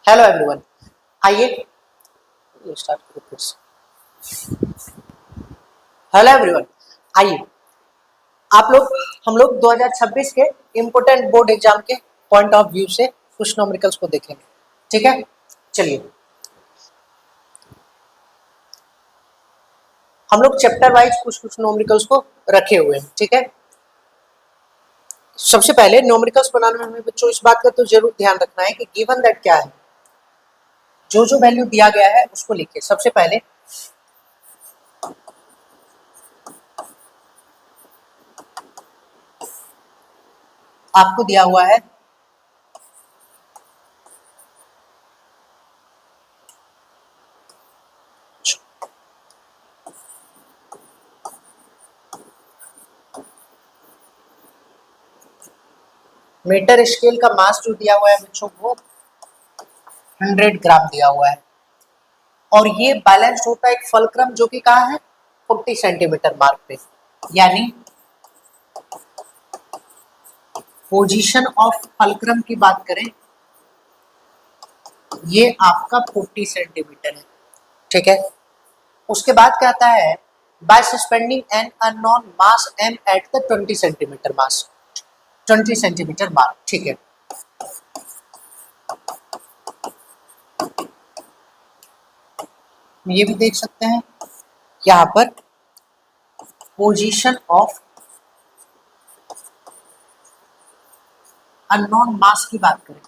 Hello everyone, आइए start करो फिर से। हेलो एवरीवन, आइए हम लोग 2026 के इम्पोर्टेंट बोर्ड एग्जाम के पॉइंट ऑफ व्यू से कुछ न्यूमेरिकल्स को देखेंगे। ठीक है, चलिए हम लोग चैप्टर वाइज कुछ न्यूमेरिकल्स को रखे हुए हैं। ठीक है, सबसे पहले न्यूमेरिकल्स बनाने में हमें बच्चों इस बात का तो जरूर ध्यान रखना है कि गिवन दैट क्या है, जो वैल्यू दिया गया है उसको लिखिए। सबसे पहले आपको दिया हुआ है मीटर स्केल का मास जो दिया हुआ है बच्चों वो 100 ग्राम दिया हुआ है, और ये बैलेंस होता है एक फलक्रम जो कि कहाँ है 40 सेंटीमीटर मार्क पे, यानी पोजीशन ऑफ फलक्रम की बात करें ये आपका 40 सेंटीमीटर है। ठीक है, उसके बाद कहता है by suspending an unknown mass m at the 20 centimetre mass 20 centimetre mark. ठीक है, ये भी देख सकते हैं यहाँ पर पोजीशन ऑफ अननोन मास की बात करें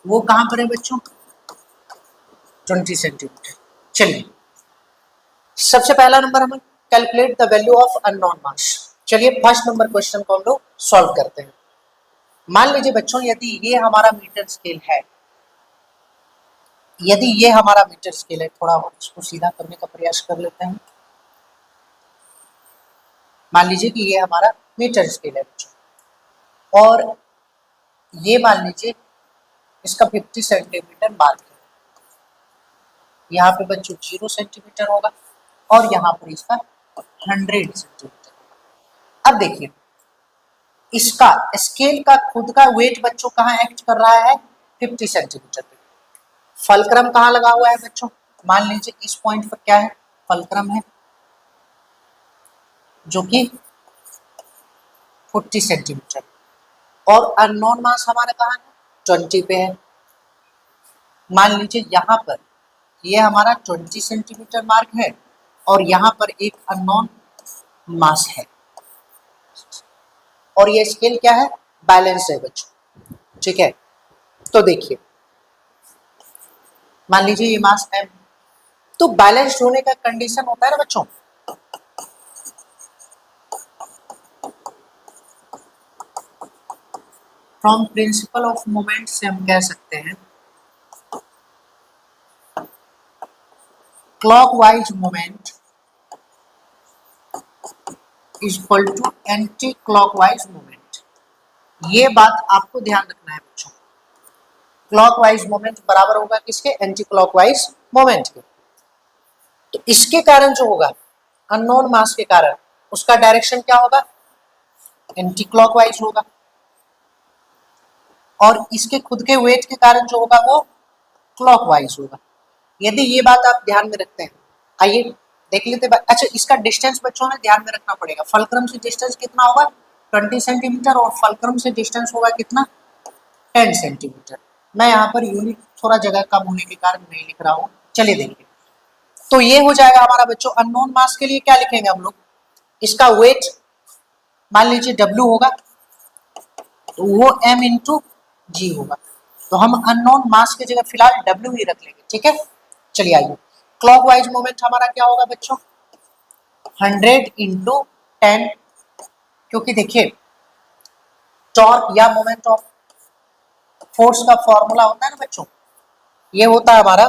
वो कहां पर है बच्चों 20 सेंटीमीटर। चलिए सबसे पहला नंबर हम calculate the value of unknown मास। चलिए फर्स्ट नंबर क्वेश्चन को हम लोग सॉल्व करते हैं। मान लीजिए बच्चों यदि ये हमारा मीटर स्केल है, यदि ये हमारा मीटर स्केल है, थोड़ा इसको सीधा करने का प्रयास कर लेते हैं। मान लीजिए कि ये हमारा मीटर स्केल है बच्चों, और ये मान लीजिए इसका 50 सेंटीमीटर मार्क है। यहाँ पे बच्चों 0 सेंटीमीटर होगा और यहाँ पर इसका 100 सेंटीमीटर होगा। अब देखिए इसका स्केल का खुद का वेट बच्चों कहाँ एक्ट कर रहा है 50 सेंटीमीटर पे। फलक्रम कहाँ लगा हुआ है बच्चों, मान लीजिए इस पॉइंट पर क्या है फलक्रम है जो कि 40 सेंटीमीटर, और अननोन मास हमारा कहाँ है 20 पे है। मान लीजिए यहाँ पर ये हमारा 20 सेंटीमीटर मार्क है और यहाँ पर एक अननोन मास है, और ये स्केल क्या है बैलेंस है बच्चों। ठीक है, तो देखिए मान लीजिए ये मास m, तो बैलेंस्ड होने का कंडीशन होता है ना बच्चों, फ्रॉम प्रिंसिपल ऑफ मोमेंट से हम कह सकते हैं clockwise moment is equal to anticlockwise moment. ये बात आपको ध्यान रखना है बच्चों, क्लॉकवाइज मोमेंट बराबर होगा किसके एंटी क्लॉकवाइज मोमेंट के। तो इसके कारण जो होगा अननोन मास के कारण उसका डायरेक्शन क्या होगा एंटी क्लॉकवाइज होगा, और इसके खुद के वेट के कारण जो होगा वो क्लॉकवाइज होगा। यदि ये बात आप ध्यान में रखते हैं, आइए देख लेते हैं। अच्छा इसका डिस्टेंस बच्चों में ध्यान में रखना पड़ेगा, फलक्रम से डिस्टेंस कितना होगा 20 सेंटीमीटर और फलक्रम से डिस्टेंस होगा कितना 10 सेंटीमीटर। मैं यहाँ पर यूनिट थोड़ा जगह कम होने के कारण नहीं लिख रहा हूँ। चलिए देखिए, तो ये हो जाएगा हमारा बच्चों अननोन मास के लिए क्या लिखेंगे हम लोग, इसका वेट मान लीजिए W होगा तो वो m इंटू जी होगा, तो हम अननोन मास की जगह फिलहाल W ही रख लेंगे। ठीक है, चलिए आइए क्लॉकवाइज मोमेंट हमारा क्या होगा बच्चों 100 इंटू 10, क्योंकि देखिए टॉर्क या मोमेंट ऑफ फोर्स का फॉर्मूला होता है ना बच्चों, ये होता है हमारा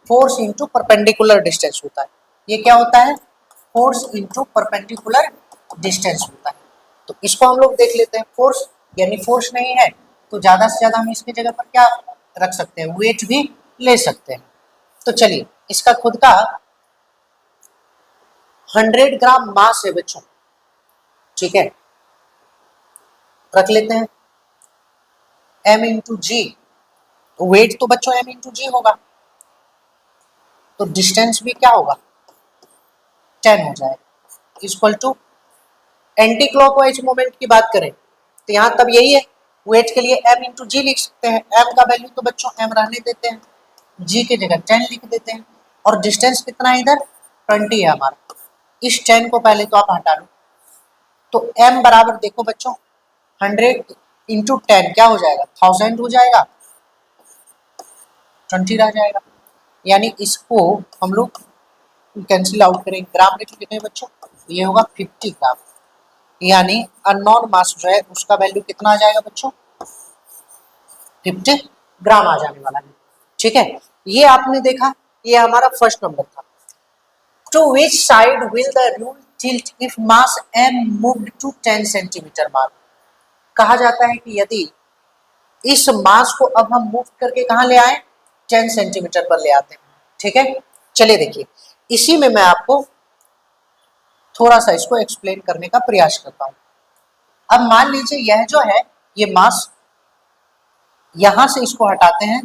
फोर्स इंटू परपेंडिकुलर डिस्टेंस होता है। ये क्या होता है फोर्स इंटू परपेंडिकुलर डिस्टेंस होता है। तो इसको हम लोग देख लेते हैं, फोर्स यानी फोर्स नहीं है तो ज्यादा से ज्यादा हम इसकी जगह पर क्या रख सकते हैं वेट भी ले सकते हैं। तो चलिए इसका खुद का 100 ग्राम मास है बच्चों। ठीक है, रख लेते हैं m इंटू जी, वेट तो बच्चों m इंटू जी होगा, तो डिस्टेंस भी क्या होगा 10 हो जाएगा, equal to anticlockwise moment की बात करें तो यहाँ तब यही है, वेट के लिए m इंटू जी लिख सकते हैं, m का वैल्यू तो बच्चों m रहने देते हैं, g की जगह 10 लिख देते हैं, और डिस्टेंस कितना है इधर 20 है हमारा, इस 10 को पहले तो आप हटा लो, तो m बराबर देखो बच्चों 100 इंटू 10 क्या हो जाएगा 1000 हो जाएगा, 20 रह जाएगा, यानी इसको हम लोग कैंसिल आउट करें, ग्राम में कितने बच्चों, ये होगा 50 ग्राम, यानी अननोन मास जो है उसका वैल्यू कितना आ जाएगा बच्चों 50 ग्राम आ जाने वाला है। ठीक है, ये आपने देखा, ये हमारा फर्स्ट नंबर था। To which side will the rule tilt if mass m moved to 10 centimetre mark, कहा जाता है कि यदि इस मास को अब हम मूव करके कहां ले आए 10 सेंटीमीटर पर ले आते हैं। ठीक है, चलिए देखिए, इसी में मैं आपको थोड़ा सा इसको एक्सप्लेन करने का प्रयास करता हूं। अब मान लीजिए यह जो है ये मास, यहां से इसको हटाते हैं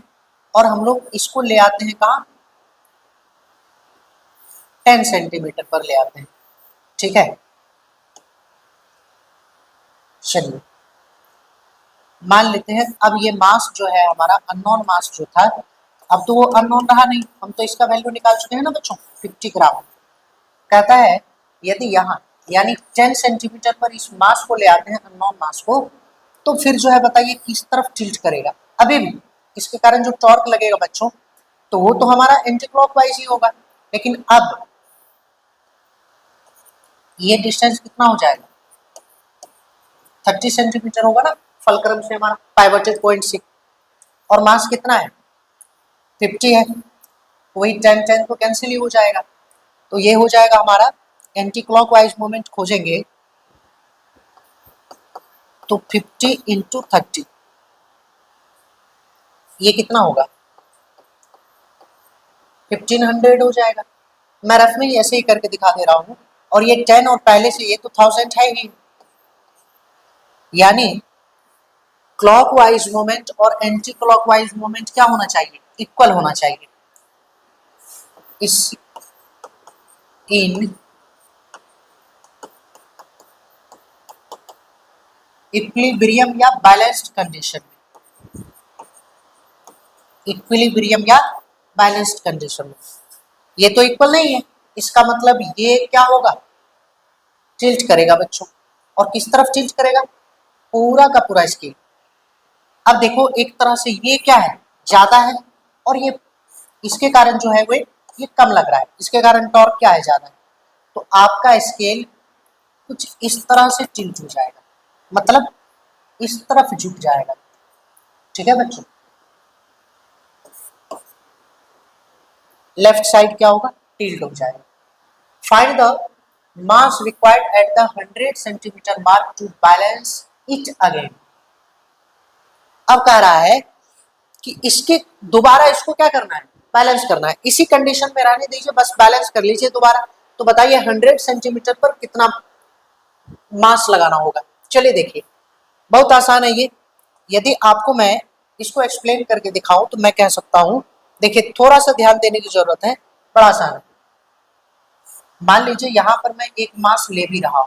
और हम लोग इसको ले आते हैं कहां 10 सेंटीमीटर पर ले आते हैं। ठीक है, चलिए मान लेते हैं अब ये मास जो है हमारा अननोन मास जो था, अब तो वो अननोन रहा नहीं, हम तो इसका वैल्यू निकाल चुके हैं ना बच्चों 50 ग्राम। कहता है यदि यहाँ यानी 10 सेंटीमीटर पर इस मास को ले आते हैं अननोन मास को, तो फिर जो है बताइए किस तरफ टिल्ट करेगा, अभी भी इसके कारण जो टॉर्क लगेगा बच्चों तो वो तो हमारा एंटी क्लॉकवाइज ही होगा, लेकिन अब ये डिस्टेंस कितना हो जाएगा 30 सेंटीमीटर होगा ना, फलक्रम से हमारा पाइवटेड पॉइंट से, और मास कितना है 50 है, वही 10 तो कैंसिल ही हो जाएगा, तो ये हो जाएगा हमारा एंटी क्लॉकवाइज मोमेंट खोजेंगे तो 50 इंटू 30 ये कितना होगा 1500 हो जाएगा। मैं रफ में ही ऐसे ही करके दिखा दे रहा हूँ, और ये 10 और पहले से ये तो 1000 है ही, यानी क्लॉकवाइज मोमेंट और एंटी क्लॉकवाइज मोमेंट क्या होना चाहिए इक्वल होना चाहिए, इस इन इक्विलिब्रियम या बैलेंस्ड कंडीशन में, इक्विलिब्रियम या बैलेंस्ड कंडीशन में ये तो इक्वल नहीं है, इसका मतलब ये क्या होगा टिल्ट करेगा बच्चों, और किस तरफ टिल्ट करेगा पूरा का पूरा स्केल। अब देखो एक तरह से ये क्या है ज्यादा है, और ये इसके कारण जो है वो ये कम लग रहा है, इसके कारण टॉर्क क्या है ज्यादा है, तो आपका स्केल कुछ इस तरह से टिल्ट हो जाएगा, मतलब इस तरफ झुक जाएगा। ठीक है बच्चों, लेफ्ट साइड क्या होगा टिल्ट हो जाएगा। Find the mass required at the 100 centimetre mark to balance it again. अब कह रहा है कि इसके दोबारा इसको क्या करना है बैलेंस करना है, इसी कंडीशन में रहने दीजिए, बस बैलेंस कर लीजिए दोबारा। तो बताइए 100 सेंटीमीटर पर कितना मास लगाना होगा। चलिए देखिए बहुत आसान है ये, यदि आपको मैं इसको एक्सप्लेन करके दिखाऊं तो मैं कह सकता हूं, देखिए थोड़ा सा ध्यान देने की जरूरत है, बड़ा आसान है। मान लीजिए यहां पर मैं एक मास ले भी रहा हूं,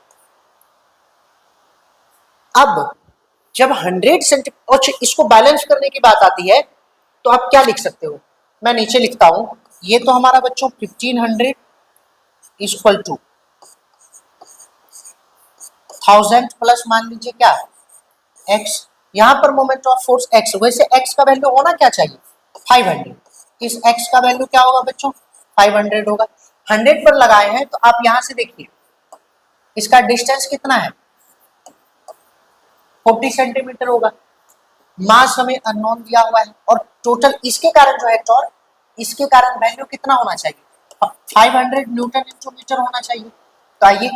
अब जब 100 सेंटीमीटर और इसको बैलेंस करने की बात आती है तो आप क्या लिख सकते हो, मैं नीचे लिखता हूं, ये तो हमारा बच्चों 1500 इक्वल टू 1000 प्लस मान लीजिए क्या x, यहां पर मोमेंट ऑफ फोर्स x, वैसे x का वैल्यू होना क्या चाहिए 500, इस x का वैल्यू क्या होगा बच्चों 500 होगा। 100 पर लगाए हैं तो आप यहां से देखिए इसका डिस्टेंस कितना है 40 सेंटीमीटर होगा, मास हमें अननोन दिया हुआ है, और टोटल इसके कारण जो है टॉर्क, इसके कारण वैल्यू कितना होना चाहिए 500 न्यूटन इंटू मीटर होना चाहिए। तो आइए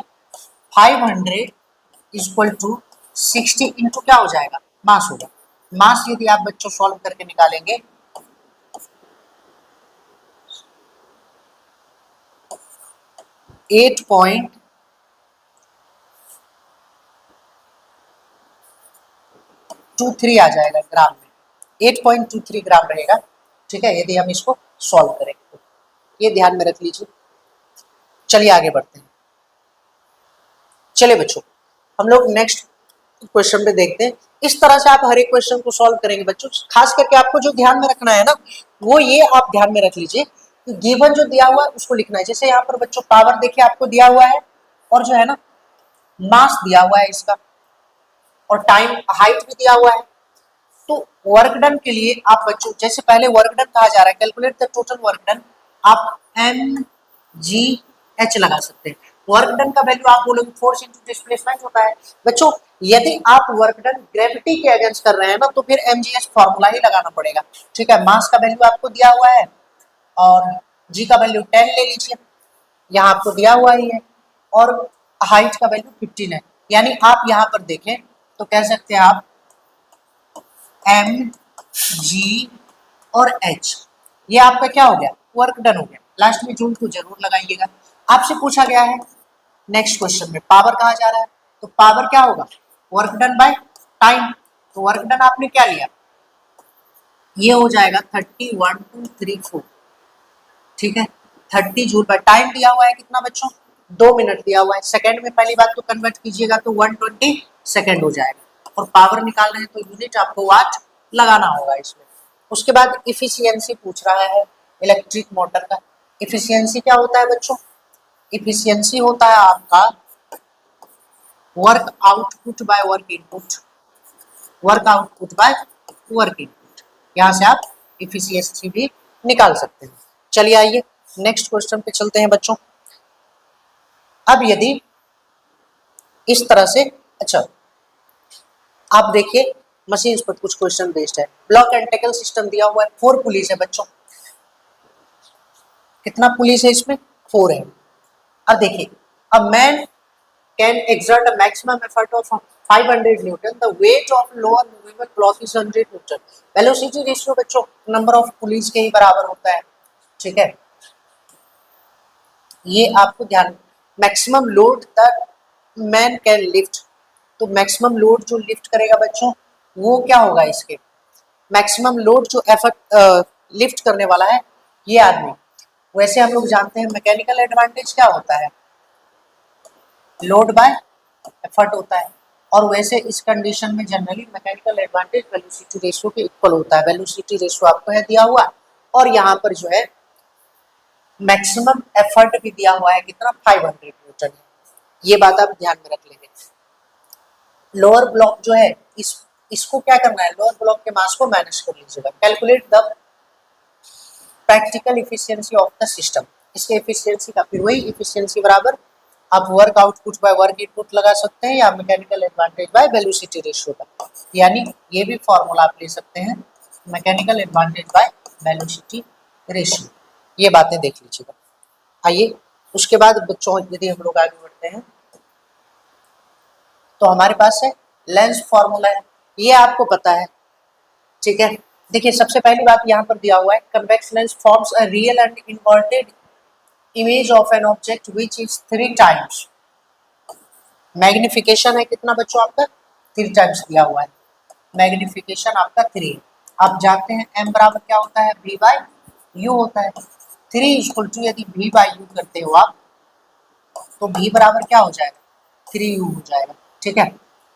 500 इक्वल टू 60 इंटू क्या हो जाएगा मास होगा, मास यदि आप बच्चों सॉल्व करके निकालेंगे 8.23 आ जाएगा ग्राम में, 8.23 ग्राम रहेगा, ठीक है, यदि हम इसको सॉल्व करेंगे तो ये ध्यान में रख लीजिए। चलिए आगे बढ़ते हैं। चलिए बच्चों हम लोग नेक्स्ट क्वेश्चन पे देखते हैं। इस तरह से आप हर एक क्वेश्चन को सॉल्व करेंगे बच्चों। खास करके आपको जो ध्यान में रखना है ना, वो ये आप ध्यान में रख लीजिए कि गिवन जो दिया हुआ है उसको लिखना है। जैसे यहाँ पर बच्चों पावर देखिए आपको दिया हुआ है, और जो है ना मास दिया हुआ है इसका, और टाइम हाइट भी दिया हुआ है। तो वर्क डन के लिए आप बच्चों जैसे पहले वर्क डन कहा जा रहा है, calculate the total work done, आप mgh लगा सकते हैं। वर्क डन का वैल्यू आप बोलोगे फोर्स इनटू डिस्प्लेसमेंट होता है बच्चों। यदि आप वर्क डन ग्रेविटी के अगेंस्ट कर रहे हैं ना, तो फिर mgh फॉर्मूला ही लगाना पड़ेगा, ठीक है। मास का वैल्यू आपको दिया हुआ है, और g का वैल्यू 10 ले लीजिए, यहाँ आपको दिया हुआ ही है, और हाइट का वैल्यू 15 है। यानी आप यहाँ पर देखें तो कह सकते हैं आप एम जी और एच, ये आपका क्या हो गया, वर्क डन हो गया। लास्ट में जूल को जरूर लगाइएगा। आपसे पूछा गया है नेक्स्ट क्वेश्चन में पावर कहा जा रहा है, तो पावर क्या होगा, वर्क डन बाय टाइम। तो वर्क डन आपने क्या लिया, ये हो जाएगा 301234, ठीक है। 30 जूल बाय टाइम दिया हुआ है कितना बच्चों, 2 मिनट दिया हुआ है। सेकंड में पहली बात तो कन्वर्ट कीजिएगा तो 120 सेकंड हो जाएगा, और पावर निकाल रहे हैं तो यूनिट आपको वाट लगाना होगा इसमें। उसके बाद इफिशियंसी पूछ रहा है इलेक्ट्रिक मोटर का। इफिशियंसी क्या होता है बच्चों, इफिशियंसी होता है आपका work output by work input, work output by work input. यहां से आप इफिशियंसी भी निकाल सकते हैं। चलिए आइए नेक्स्ट क्वेश्चन पे चलते हैं बच्चों। अब यदि इस तरह से, अच्छा आप देखिए मशीन पर कुछ क्वेश्चन बेस्ड है। ब्लॉक एंड टैकल सिस्टम दिया हुआ है, 4 पुलिस है बच्चों। कितना पुलिस है इसमें, 4 है। अब देखिए a man can exert a maximum effort of 500 Newton. The weight of lower movable block is 100 Newton. Velocity ratio बच्चों नंबर ऑफ पुलिस के ही बराबर होता है, ठीक है। ये आपको ध्यान, maximum load the man can lift, तो मैक्सिमम लोड जो लिफ्ट करेगा बच्चों वो क्या होगा, इसके मैक्सिमम लोड जो एफर्ट लिफ्ट करने वाला है ये आदमी। वैसे हम लोग जानते हैं मैकेनिकल एडवांटेज क्या होता है, लोड बाय एफर्ट होता है, और वैसे इस कंडीशन में generally mechanical advantage velocity ratio के इक्वल होता है। वेलोसिटी रेशियो आपको है दिया हुआ, और यहाँ पर जो है मैक्सिमम एफर्ट भी दिया हुआ है कितना, 500 न्यूटन। ये बात आप ध्यान में रख लेंगे। लोअर ब्लॉक जो है इसको क्या करना है, लोअर ब्लॉक के मास को माइनस कर लीजिएगा। Calculate the practical efficiency of the system, इसके इफिशियंसी का फिर वही इफिशियंसी बराबर आप work output by work input लगा सकते हैं, या mechanical advantage by velocity ratio का, यानी ये भी फॉर्मूला आप ले सकते हैं, mechanical advantage by velocity ratio. ये बातें देख लीजिएगा। आइए उसके बाद बच्चों यदि हम लोग आगे बढ़ते हैं तो हमारे पास है लेंस फॉर्मूला है, ये आपको पता है, ठीक है। देखिए सबसे पहली बात यहाँ पर दिया हुआ है, convex lens forms a real and inverted image of an object which is 3 times. Magnification है कितना बच्चों आपका, 3 टाइम्स दिया हुआ है, मैग्निफिकेशन आपका 3। आप जानते हैं m बराबर क्या होता है, v बाय u होता है। 3 इक्वल टू यदि v बाय u करते हो आप तो v बराबर क्या हो जाएगा, 3u हो जाएगा, ठीक है।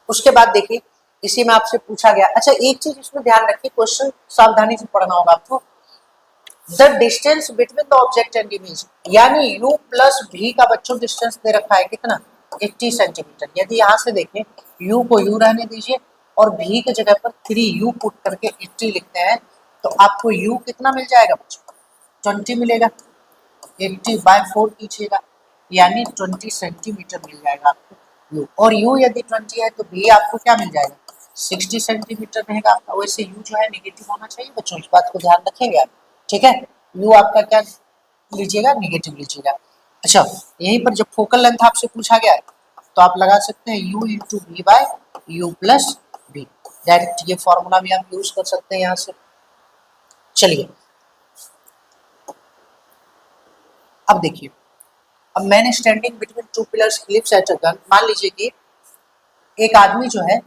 उसके बाद देखिए इसी में आपसे पूछा गया, अच्छा एक चीज इसमें ध्यान रखिए, क्वेश्चन सावधानी से पढ़ना होगा आपको। The distance between the object and image, यानी u प्लस v का बच्चों डिस्टेंस दे रखा है कितना, 80 सेंटीमीटर। यदि यहाँ से देखें u को u रहने दीजिए और v की जगह पर 3u पुट करके 80 लिखते हैं, तो आपको u कितना मिल जाएगा बच्चों, 20 मिलेगा। 80 बाय 4 कीजिएगा यानी 20 सेंटीमीटर मिल जाएगा आपको u, और u यदि 20 है तो v आपको क्या मिल जाएगा, 60 सेंटीमीटर रहेगा आपका। वैसे u जो है नेगेटिव होना चाहिए बच्चों, इस बात को ध्यान रखेंगे आप, ठीक है। u आपका क्या लीजिएगा, नेगेटिव लीजिएगा। अच्छा यहीं पर जब फोकल लेंथ आपसे पूछा गया है तो आप लगा सकते हैं u into v by u plus v, direct ये फॉर्मूला भी आप यूज कर सकते हैं यहाँ से। चलिए अब देखिए, अब मैंने standing between 2 pillars clips at a gun, मान लीजिए कि एक आदमी जो है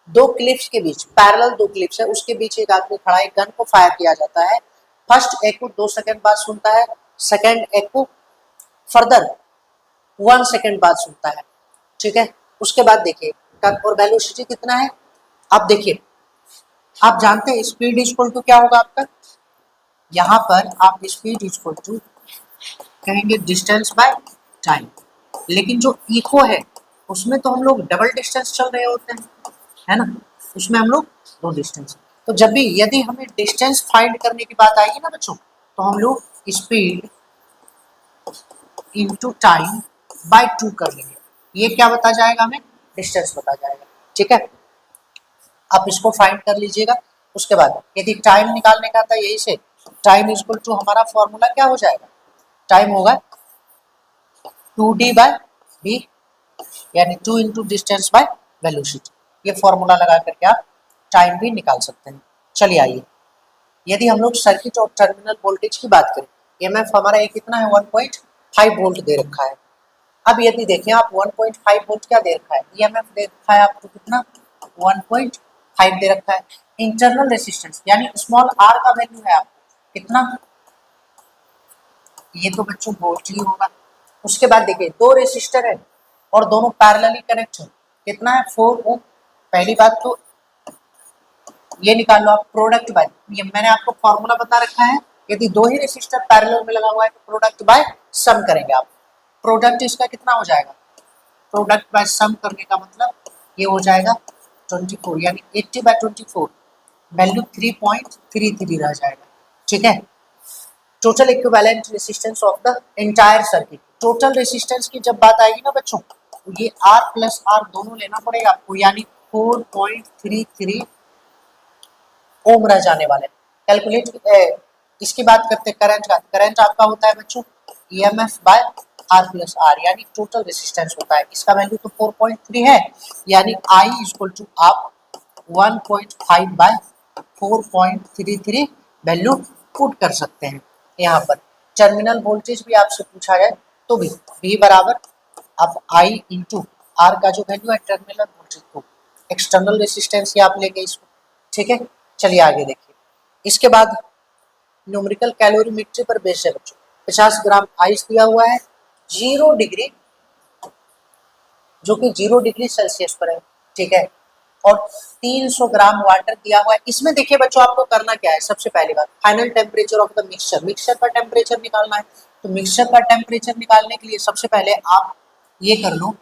दो क्लिप्स के बीच, पैरेलल दो क्लिप्स है, उसके बीच एक आदमी खड़ा है, गन को फायर किया जाता है। फर्स्ट एको 2 सेकंड बाद सुनता है, सेकंड एको फर्दर 1 सेकंड बाद सुनता है, ठीक है। उसके बाद देखिए टर्न और वेलोसिटी कितना है, आप देखिए, आप जानते हैं स्पीड इक्वल टू क्या होगा आपका, यहाँ पर आप स्पीड इक्वल टू कहेंगे डिस्टेंस बाय टाइम, लेकिन जो इको है उसमें तो हम लोग डबल डिस्टेंस चल रहे होते हैं, है ना, उसमें हम लोग दो डिस्टेंस। तो जब भी यदि हमें डिस्टेंस फाइंड करने की बात आएगी ना बच्चों, तो हम लोग स्पीड इनटू टाइम बाय 2 कर लेंगे, ये क्या बता जाएगा हमें, डिस्टेंस बता जाएगा, ठीक है। आप इसको फाइंड कर लीजिएगा। उसके बाद यदि टाइम निकालने का था, यही से टाइम इक्वल टू हमारा फॉर्मूला क्या हो जाएगा, टाइम होगा 2d बाय v, यानी 2 इंटू डिस्टेंस बाय वेलोसिटी। ये फॉर्मूला लगा करके आप टाइम भी निकाल सकते हैं। चलिए आइए, यदि हम लोग सर्किट और टर्मिनल वोल्टेज की बात करें, एमएफ हमारा ये कितना है 1.5 वोल्ट दे रखा है। अब यदि देखें आप 1.5 वोल्ट क्या दे रखा है, ईएमएफ दे रखा है आपको कितना 1.5 दे रखा है। इंटरनल रेसिस्टेंस यानी स्मॉल आर का वैल्यू है आपको कितना, ये तो बच्चों वोल्ट ही होगा। उसके बाद देखिए दो रेसिस्टर है और दोनों पैरेलली कनेक्ट है, कितना है 4 ओम। पहली बात तो ये निकाल लो आप प्रोडक्ट बाय, ये मैंने आपको फॉर्मूला बता रखा है, यदि दो ही रेसिस्टर पैरेलल में लगा हुआ है तो प्रोडक्ट बाय सम करेंगे आप, प्रोडक्ट इसका कितना हो जाएगा, प्रोडक्ट बाय सम करने का मतलब ये हो जाएगा 24, यानी 80 बाय 24 वैल्यू 3.33 रह जाएगा, ठीक है। Total equivalent resistance of the entire circuit, total resistance की जब बात आएगी ना बच्चों, तो ये R प्लस R दोनों लेना पड़ेगा आपको, यानी 4.33 ओम रह जाने वाले। कैलकुलेट इसकी बात करते हैं करंट का, करंट आपका होता है बच्चों EMF bye R plus R, यानी टोटल रेसिस्टेंस होता है, इसका वैल्यू तो 4.3 है, यानी I इक्वल टू आप 1.5 बाय 4.33 वैल्यू पुट कर सकते हैं। यहाँ पर टर्मिनल वोल्टेज भी आपसे पूछा जाए तो भी V बराबर आप I इंटू R का जो वैल्यू है टर्मिनल वोल्टेज को एक्सटर्नल रेसिस्टेंस ही आप लेंगे इसको, ठीक है। चलिए आगे देखिए, इसके बाद न्यूमेरिकल कैलोरीमेट्री पर बेस्ड है बच्चों। 50 ग्राम आइस दिया हुआ है 0 डिग्री, जो कि 0 डिग्री सेल्सियस पर है, ठीक है, और 300 ग्राम वाटर दिया हुआ है। इसमें देखिए बच्चों आपको करना क्या है, सबसे पहली बात final temperature of the mixture, mixture का टेम्परेचर निकालना है। तो मिक्सचर का टेम्परेचर निकालने के लिए सबसे पहले आप ये कर लो,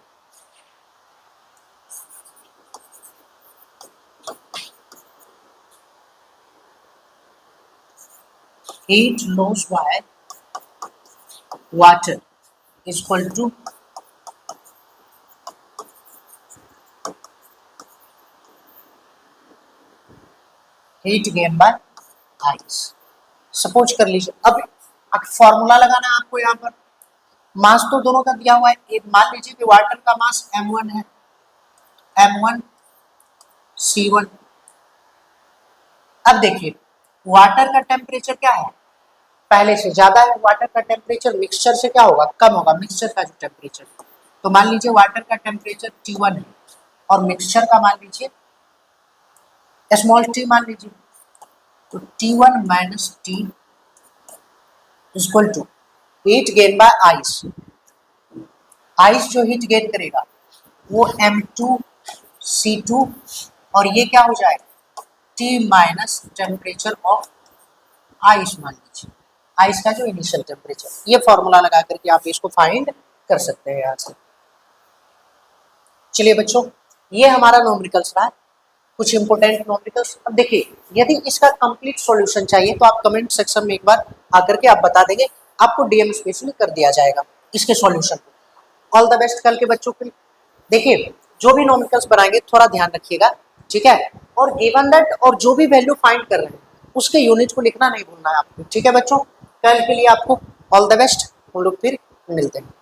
heat loss by water is equal to heat gain by ice। Suppose कर लीजिए, अब फॉर्मूला लगाना है आपको, यहाँ पर मास तो दोनों का दिया हुआ है, एक मान लीजिए कि वाटर का मास m1 है, m1c1। अब देखिए वाटर का टेम्परेचर क्या है, पहले से ज्यादा है, वाटर का टेम्परेचर मिक्सचर से क्या होगा, कम होगा, मिक्सचर का जो टेम्परेचर। तो मान लीजिए वाटर का टेम्परेचर T1 है और मिक्सचर का मान लीजिए स्मॉल t मान लीजिए, तो T1 minus T equal to heat gain by ice. Ice जो हीट गेन करेगा वो M2C2 और ये क्या हो जाएगा T minus temperature of ice मान लीजिए, आइस का जो इनिशियल टेम्परेचर। ये फॉर्मूला लगा करके आप इसको फाइंड कर सकते हैं यहाँ से। चलिए बच्चों, ये हमारा न्यूमेरिकल्स रहा, कुछ इंपोर्टेंट न्यूमेरिकल्स। अब देखिए यदि इसका कंप्लीट सॉल्यूशन चाहिए तो आप कमेंट सेक्शन में एक बार आकर के आप बता देंगे, आपको डीएम स्पेशली कर दिया जाएगा इसके सॉल्यूशन को। ऑल द बेस्ट कल के बच्चों के लिए। देखिए जो भी न्यूमेरिकल्स बनाएंगे थोड़ा ध्यान रखिएगा, ठीक है, और गिवन दैट और जो भी वैल्यू फाइंड कर रहे हैं उसके यूनिट को लिखना नहीं भूलना है आपको, ठीक है बच्चों। कल के लिए आपको ऑल द बेस्ट, हम लोग फिर मिलते हैं।